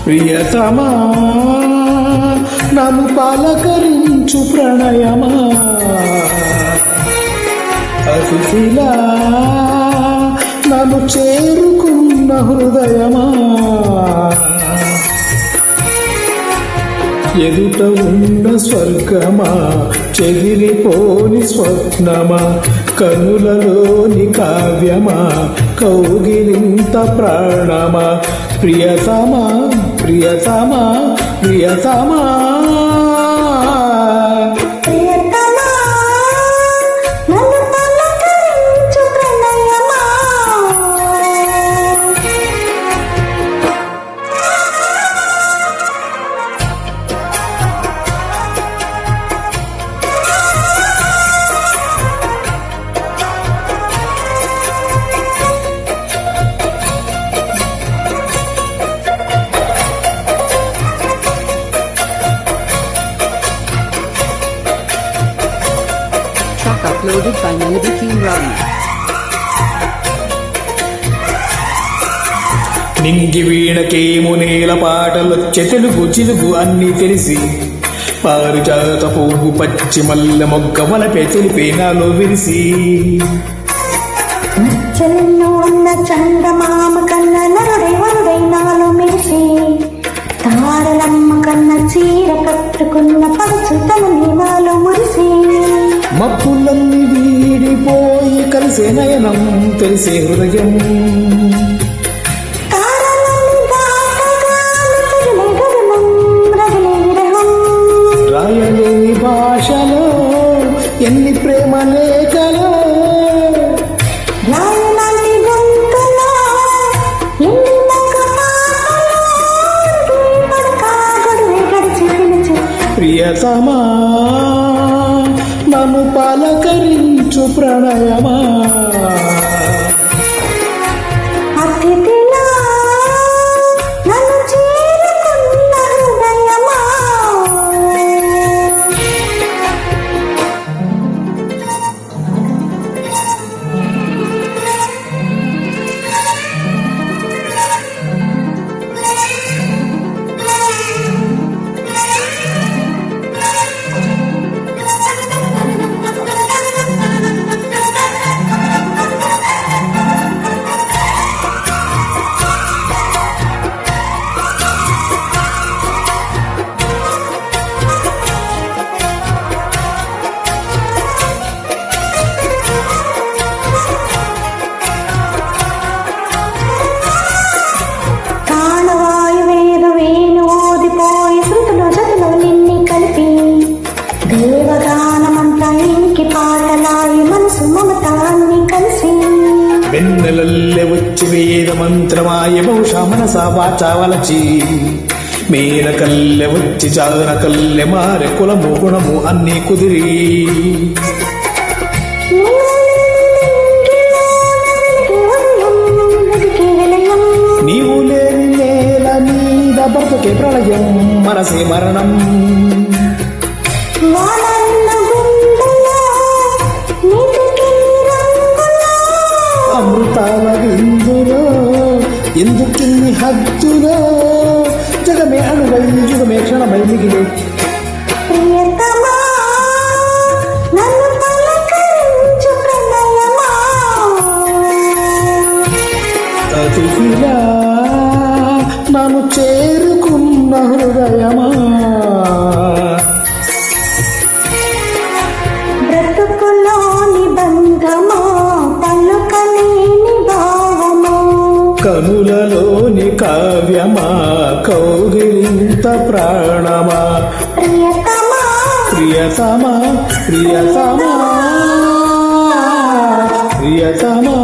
ప్రియతమా నన్ను పలకరించు ప్రణయమా, అతిథిలా నన్ను చేరుకున్న హృదయమా, ఎదుట ఉన్న స్వర్గమా చెదిరిపోని స్వప్నమా, కనులలోని కావ్యమా కౌగిలింత ప్రాణమా, ప్రియతమా ప్రియతమా ప్రియతమా. Uploaded by Melody King Ravi. నింగి వీణకేము నేల పాటలొచ్చే తెలుగు చిలుగు అన్ని తెలిసి, పారిజాత పువ్వు పచ్చి మల్లె మొగ్గ వలపే తెలిపే నాలో విరిసి, చెల్లో ఉన్న చందమామ కన్న నరుడై వరుడై నాలో మెరిసి, తారలమ్మ కన్న చీర కట్టుకున్న పరుచుతలని నాలో మురిసి, మప్పులన్నీ వీడిపోయి కలిసే నయనం తెలిసే హృదయం, రాయలేని భాషలో ఎన్ని ప్రేమ లేఖలో, ప్రియతమా నన్ను పలకరించు ప్రణయమా, వెన్నెలల్లె వచ్చి వేద మంత్రమాయ బహుశా మనసా వాచా వలచి, మేనకల్లె వచ్చి చానకల్లె మారె కులము గుణము అన్నీ కుదిరి, నీవు లేని నేల మీద బ్రతుకే ప్రళయం మనసే మరణం, అమృతాల విందులో ఎందుకిన్ని హద్దులో జగమే అణువై నన్ను చేరుకున్న హృదయమా బ్రతుకులోని బంధమా పలుకలేని భావమా కనులలోని కావ్యమా కౌగిలింత ప్రాణమా ప్రియతమా ప్రియతమా ప్రియతమా ప్రియతమా